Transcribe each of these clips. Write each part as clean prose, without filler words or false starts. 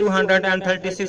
236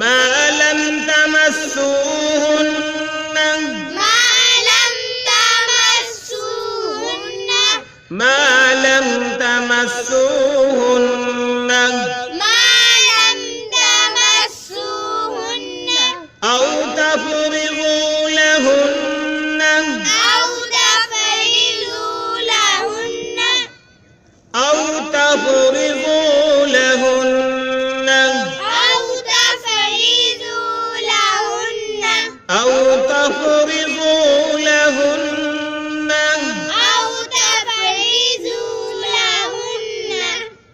ما لم تمسوهن ما لم تمسوهن أو تفرضوا لهن أو تفرضوا لهن أو تفرضوا لهن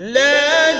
لا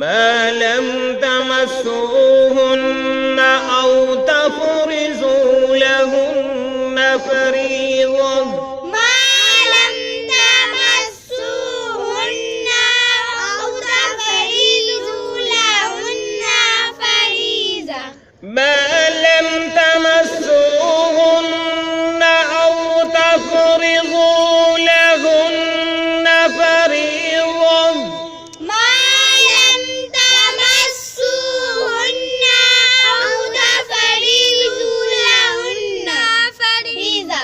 ما لم تمسوهن أو تفرضوا لهن فريضة ما لم تمسوهن أو تفرضوا لهن فريضة ما لم تمسوهن أو تفرضوا لهن فريضة ما لم تمسوهن أو تفرضوا لهن فريضة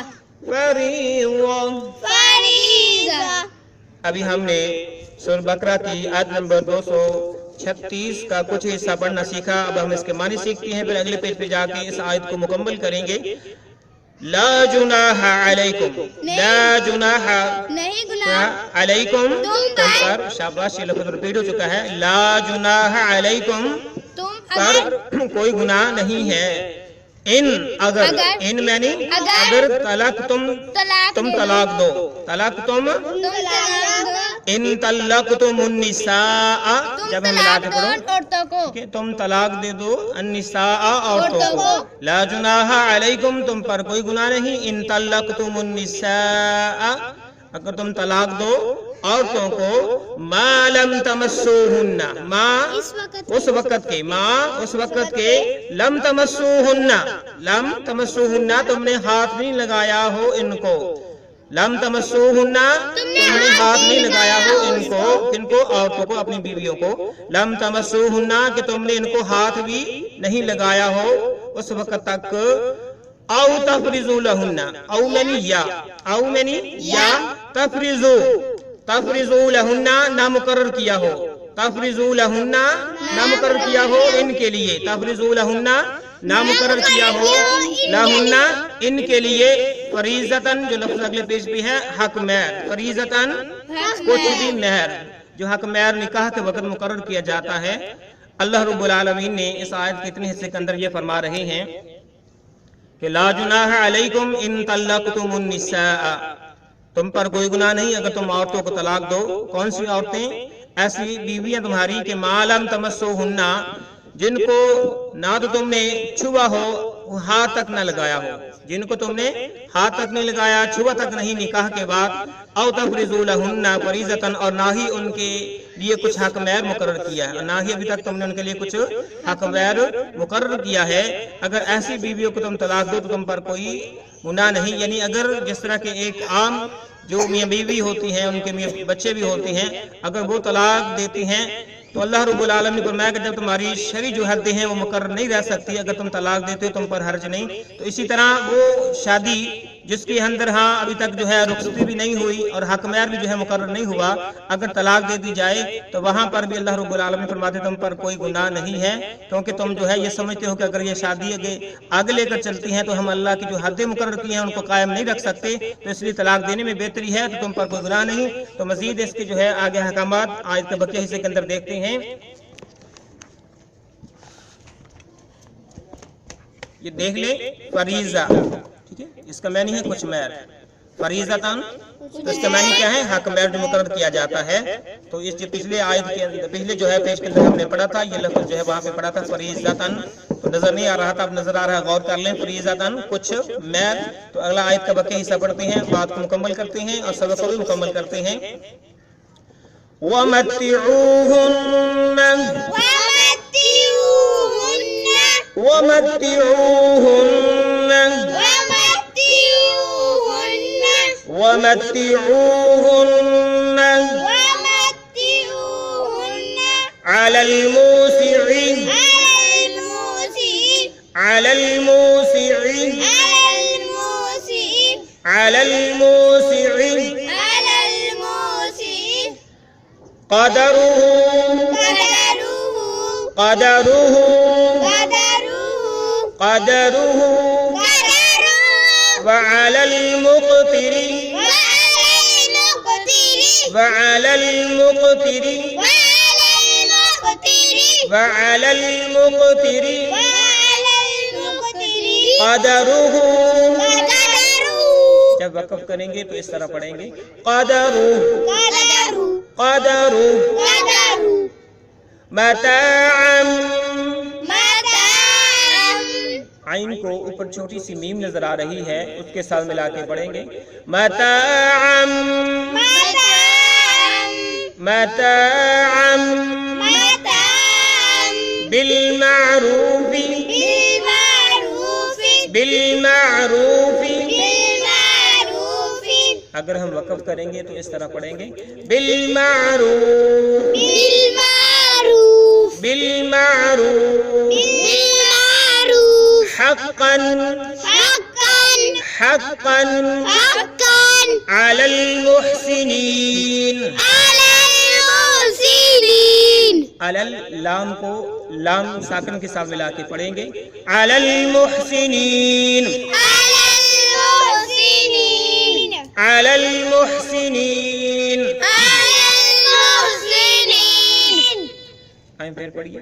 فريضة ابھی ہم نے سورہ بقرہ کی آیت نمبر 236 کا کچھ حصہ پڑھنا سیکھا. اب ہم اس کے معنی سیکھتے ہیں، پھر اگلے پیج پہ جا کے اس آیت کو مکمل کریں گے. لا جناح علیکم، لا جناح نہیں گناہ علیکم تم تم پر، شاباش، یہ لفظ ریپیٹ ہو چکا ہے. لا جناح علیکم تم پر کوئی گناہ نہیں ہے. ان اگر ان میں نہیں اگر طلاق تم طلاق دو، طلاق تم ان طلقتم النساء، جب ہم ملا کے پڑھو عورتوں کو کہ تم طلاق دے دو النساء عورتوں کو. لا جناح علیکم تم پر کوئی گناہ نہیں. ان طلقتم النساء اگر تم طلاق دو عورتوں کو. ما لم تمسوہن، ما اس وقت کے، ما اس وقت کے، لم تمسوہن، لم تمسوہن تم نے ہاتھ نہیں لگایا ہو ان کو. لم تمسوہن تم نے ہاتھ نہیں لگایا ہو ان کو. کن کو؟ عورتوں کو، اپنی بیویوں کو. لم تمسوہن کہ تم نے ان کو ہاتھ بھی نہیں لگایا ہو اس وقت تک. او تفرضوا لہن، او میں یا، او میں یا، تفرضوا لہن نہ مقرر کیا ہو، تفرضوا لہن نہ مقرر کیا ہو ان کے لیے. تفرضوا لہن نہ مقرر کیا ہو لہن ان کے لیے. فریضتاً جو لفظ اگلے پیج پہ ہے، حق مہر. فریضتاً کچھ بھی مہر، جو حق مہر نکاح کے وقت مقرر کیا جاتا ہے. اللہ رب العالمین نے اس آیت کے اتنے حصے کے اندر یہ فرما رہے ہیں کہ لا جناح علیکم ان طلقتم النساء، تم پر کوئی گناہ نہیں اگر تم عورتوں کو طلاق دو. کون سی عورتیں؟ ایسی بیویاں تمہاری کہ ما لم تمسوہن، جن کو نہ تو تم نے چھوا ہو، ہاتھ تک نہ لگایا ہو، جن کو تم نے ہاتھ تک نہیں لگایا، چھوا تک نہیں نکاح کے بعد. او تفرضوا لہن فریضۃ، اور نہ ہی ان کے لیے کچھ حق مہر مقرر کیا ہے، نہ ہی ابھی تک تم نے ان کے لیے کچھ حق مہر مقرر کیا ہے. اگر ایسی بیویوں کو تم طلاق دو تو تم پر کوئی گناہ نہیں. یعنی اگر جس طرح کے ایک عام جو میاں بیوی ہوتی ہیں، ان کے میاں بچے بھی ہوتے ہیں، اگر وہ طلاق دیتی ہیں تو اللہ رب العالمین نے فرمایا کہ جب تمہاری شرعی جو حدیں ہیں وہ مقرر نہیں رہ سکتی، اگر تم طلاق دیتے ہو تم پر حرج نہیں. تو اسی طرح وہ شادی جس کے اندر ابھی تک جو ہے رخصتی بھی نہیں ہوئی اور حق مہر بھی جو ہے مقرر نہیں ہوا، اگر طلاق دے دی جائے تو وہاں پر بھی اللہ رب العالمین فرماتے تم پر کوئی گناہ نہیں ہے، کیونکہ تم جو ہے یہ سمجھتے ہو کہ اگر یہ شادی آگے لے کر چلتی ہیں تو ہم اللہ کی جو حدیں مقرر کی ہیں ان کو قائم نہیں رکھ سکتے، تو اس لیے طلاق دینے میں بہتری ہے، تو تم پر کوئی گناہ نہیں. تو مزید اس کے جو ہے آگے احکامات آیت کے بقیہ حصے کے اندر دیکھتے ہیں. یہ دیکھ لیں فریضہ، ٹھیک ہے، اس کا معنی ہے کچھ مہر. فریضتاً اس کا معنی کیا ہے؟ حق مہر جو مقرر کیا جاتا ہے. تو اس پچھلے آیت کے اندر، پچھلے جو ہے پیج کے اندر ہم نے پڑھا تھا، یہ لفظ جو ہے وہاں پہ پڑھا تھا فریضتاً، تو نظر نہیں آ رہا تھا، اب نظر آ رہا ہے، غور کر لیں. فریضتاً کچھ مہر. تو اگلا آیت کا بقیہ حصہ پڑھتے ہیں، بات کو مکمل کرتے ہیں اور سبق کو بھی مکمل کرتے ہیں. وَمَتِّعُوهُنَّ وَمَتِّعُوهُنَّ وَمَتِّعُوهُنَّ عَلَى الْمُوسِعِ عَلَى الْمُوسِعِ قَدَرُهُ وَعَلَى الْمُقْتِرِ قَدَرُهُ. جب وقف کریں گے تو اس طرح پڑھیں گے قَدَرُهُ متاعا متاعا عین کو اوپر چھوٹی سی میم نظر آ رہی ہے، اس کے ساتھ ملا کے پڑھیں گے متاعا متاعا متاعا بالمعروف بالمعروف بالمعروف بالمعروف اگر ہم وقف کریں گے تو اس طرح پڑھیں گے بالمعروف بالمعروف بالمعروف بالمعروف حقا حقا حقا حقا على المحسنين على المحسنين علل لام کو لام ساکن کے ساتھ ملا کے پڑھیں گے على المحسنين على المحسنين على المحسنين على المحسنين آئیں پھر پڑھیے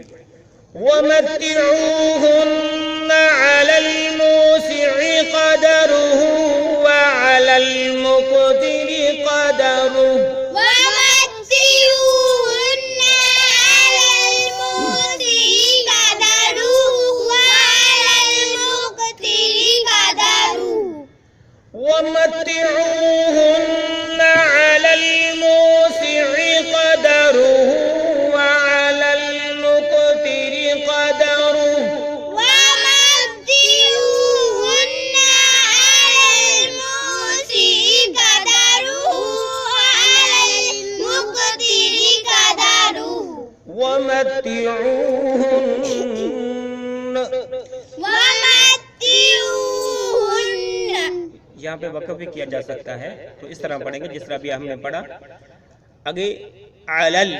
ومتعوهن على الموسع قدره وعلى المقتر قدره ومتعوهن على الموسع قدره وعلى المقتر قدره ومتعوهن على الموسع قدره وعلى المقتر قدره ومتعوهن على الموسع قدره وعلى المقتر قدره ومتعوهن ومتعوهن یہاں پہ وقف بھی کیا جا سکتا ہے، تو اس طرح پڑھیں گے جس طرح بھی ہم نے پڑھا۔ آگے علل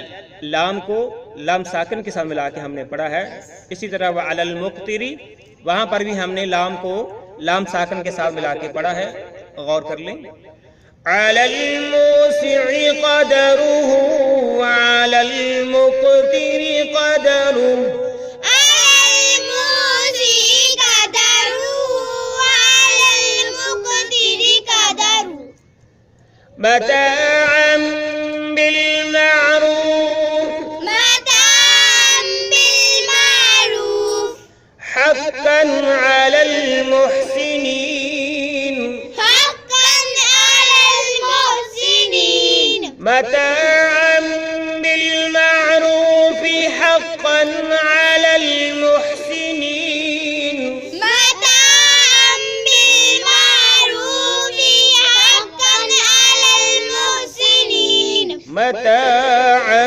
لام کو لام ساکن کے ساتھ ملا کے ہم نے پڑھا ہے، اسی طرح وعلی المقتری وہاں پر بھی ہم نے لام کو لام ساکن کے ساتھ ملا کے پڑھا ہے، غور کر لیں۔ علی الموسع قدره وعلی المقتر قدره على الموسع قدره وعلى المقتر قدره متاعا بالمعروف متاعا بالمعروف حقا على المحسنين حقا على المحسنين متاعا بالمعروف حقا على المحسنين متاعا بالمعروف حقا على المحسنين متاعا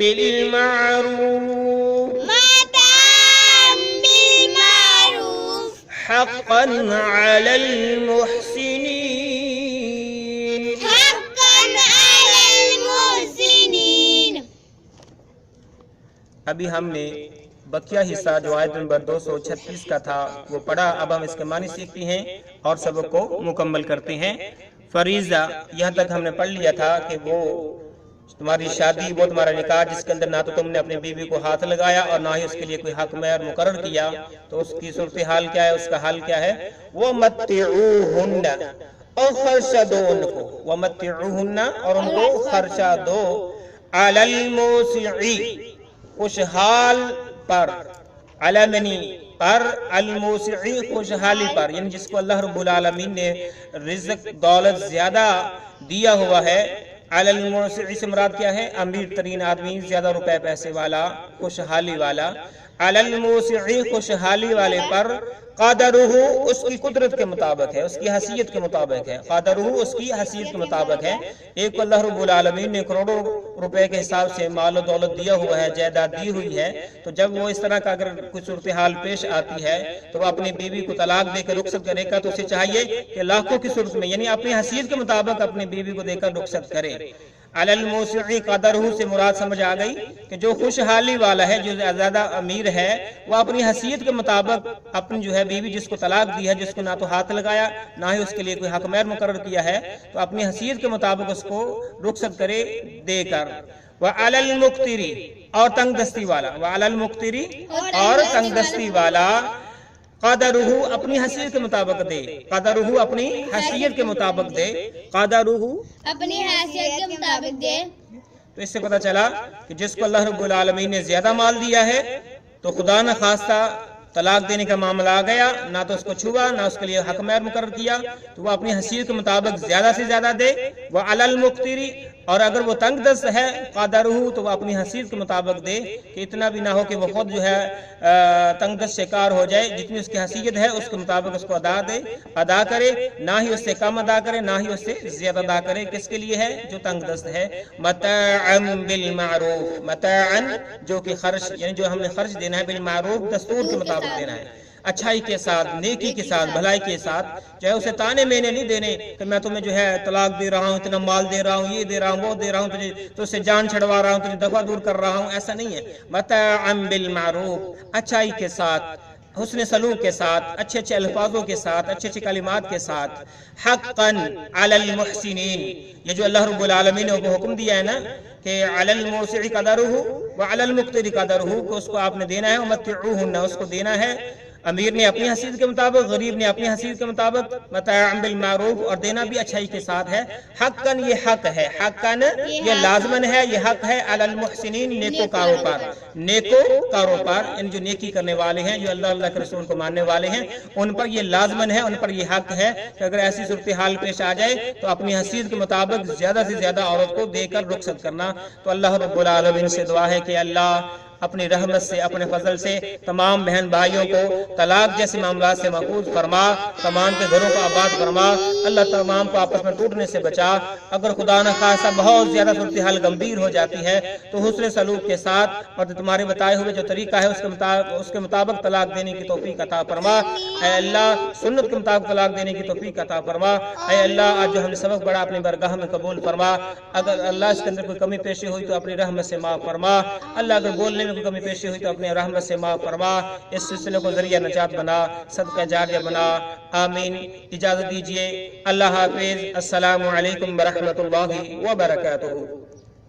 بالمعروف متاعا بالمعروف حقا على المحسنين حقا على المحسنين ابھی ہم نے بقیہ حصہ جو آیت نمبر 236 کا تھا وہ پڑھا، اب ہم اس کے معنی سیکھتے ہیں اور سبق کو مکمل کرتے ہیں۔ فریضہ یہاں تک ہم نے پڑھ لیا تھا کہ وہ تمہاری شادی، وہ تمہارا نکاح جس کے اندر نہ تو تم نے اپنی بیوی کو ہاتھ لگایا اور نہ ہی اس کے لیے کوئی حق مہر مقرر کیا، تو اس کی صورتحال کیا ہے، اس کا حال کیا ہے؟ وَمَتِّعُوهُنَّ اور خرچہ دو ان کو، وَمَتِّعُوهُنَّ اور ان کو خرچہ دو، عَلَى الْمُوسِعِ خوشحال پر، علمنی پر، الموسعی خوشحالی پر، یعنی جس کو اللہ رب العالمین نے رزق دولت زیادہ دیا ہوا ہے۔ علی الموسعی سے مراد کیا ہے؟ امیر ترین آدمی، زیادہ روپے پیسے والا، خوشحالی والا۔ علی الموسعی خوشحالی والے پر، قدرہ اس کی قدرت کے مطابق ہے، اس کی حیثیت کے مطابق ہے، قدرہ اس کی حیثیت کے مطابق ہے۔ ایک کو اللہ رب العالمین نے کروڑوں روپے کے حساب سے مال و دولت دیا ہوا ہے، جائیداد دی ہوئی ہے، تو جب وہ اس طرح کا اگر کوئی صورتحال پیش آتی ہے تو وہ اپنی بیوی کو طلاق دے کر رخصت کرے گا، تو اسے چاہیے کہ لاکھوں کی صورت میں یعنی اپنی حیثیت کے مطابق اپنی بیوی کو دے کر رخصت کرے۔ علی الموسعی قدرہ سے مراد سمجھ آ گئی کہ جو خوشحالی والا ہے، جو زیادہ امیر ہے، وہ اپنی حیثیت کے مطابق اپنی جو ہے بیوی جس کو طلاق دی ہے، جس کو نہ تو ہاتھ لگایا نہ ہی اس کے لیے کوئی حق مہر مقرر کیا ہے، تو اپنی حیثیت کے مطابق اس کو رخصت کرے دے کر۔ وعلی المقتری اور تنگ دستی والا، وعلی المقتری اور تنگ دستی والا، قدرہ اپنی حیثیت کے مطابق دے، قدرہ اپنی حیثیت کے مطابق دے، قدرہ اپنی حیثیت کے مطابق دے، تو اس سے پتہ چلا کہ جس کو اللہ رب العالمین نے زیادہ مال دیا ہے تو خدا نہ خواستہ طلاق دینے کا معاملہ آ گیا، نہ تو اس کو چھوا نہ اس کے لیے حق مہر مقرر کیا، تو وہ اپنی حیثیت کے مطابق زیادہ سے زیادہ دے۔ وہ علی المقتری، اور اگر وہ تنگ دست ہے قادرہ، تو وہ اپنی حیثیت کے مطابق دے کہ اتنا بھی نہ ہو کہ وہ خود جو ہے تنگ دست شکار ہو جائے، جتنی اس کی حیثیت ہے اس کے مطابق اس کو ادا کرے، نہ ہی اس سے کم ادا کرے نہ ہی اس سے زیادہ ادا کرے۔ کس کے لیے ہے؟ جو تنگ دست ہے۔ متاعا بالمعروف، متاعا جو کہ خرچ، یعنی جو ہم نے خرچ دینا ہے، بالمعروف دستور کے مطابق دینا ہے، اچھائی کے ساتھ، نیکی کے ساتھ، بھلائی کے ساتھ، چاہے اسے تانے مینے نہیں دینے کہ میں تمہیں جو ہے طلاق دے رہا ہوں، اتنا مال دے رہا ہوں، یہ دے رہا ہوں، وہ دے رہا ہوں، تو اس سے جان چھڑوا رہا ہوں، تجھے دفع دور کر رہا ہوں، ایسا نہیں ہے۔ متاعا بالمعروف، اچھائی کے ساتھ، حسن سلوک کے ساتھ، اچھے اچھے الفاظوں کے ساتھ، اچھے اچھے کلمات کے ساتھ۔ حقا علی المحسنین، یہ جو اللہ رب العالمین نے حکم دیا ہے نا کہ علی الموسع قدرہ وعلی المقتر قدرہ، کہ اس کو آپ نے دینا ہے، ومتعوہن، اس کو دینا ہے، امیر نے اپنی حیثیت کے مطابق، غریب نے اپنی حیثیت کے مطابق، متاعا بالمعروف، اور دینا بھی اچھائی کے ساتھ ہے۔ حقا یہ حق ہے، حقا یہ لازمن ہے، یہ حق ہے، علی المحسنین نیکو کاروبار، نیکو کاروبار، ان جو نیکی کرنے والے ہیں، جو اللہ کے رسول کو ماننے والے ہیں، ان پر یہ لازمن ہے، ان پر یہ حق ہے کہ اگر ایسی صورتحال پیش آ جائے تو اپنی حیثیت کے مطابق زیادہ سے زیادہ عورت کو دے کر رخصت کرنا۔ تو اللہ رب العالمین سے دعا ہے کہ اللہ اپنی رحمت سے، اپنے فضل سے تمام بہن بھائیوں کو طلاق جیسے معاملات سے محفوظ فرما، تمام کے گھروں کو آباد فرما، اللہ تمام کو آپس میں ٹوٹنے سے بچا۔ اگر خدا نہ خواستہ بہت زیادہ صورتحال گمبھیر ہو جاتی ہے تو حسن سلوک کے ساتھ اور تمہارے بتائے ہوئے جو طریقہ ہے اس کے مطابق طلاق دینے کی توفیق عطا فرما۔ اے اللہ سنت کے مطابق طلاق دینے کی توفیق عطا فرما۔ اے اللہ آج جو ہم نے سبق پڑھا اپنی برگاہ میں قبول فرما، اگر اللہ اس کے اندر کوئی کمی پیشی ہوئی تو اپنی رحمت سے معاف فرما۔ اللہ اگر بولنے میں کوئی کمی پیشی ہوئی تو اپنے رحمت سے معاف فرما، اس سلسلے کو ذریعہ نجات بنا، صدقہ جاریہ بنا، آمین۔ اجازت دیجیے، اللہ حافظ، السلام علیکم ورحمۃ اللہ وبرکاتہ۔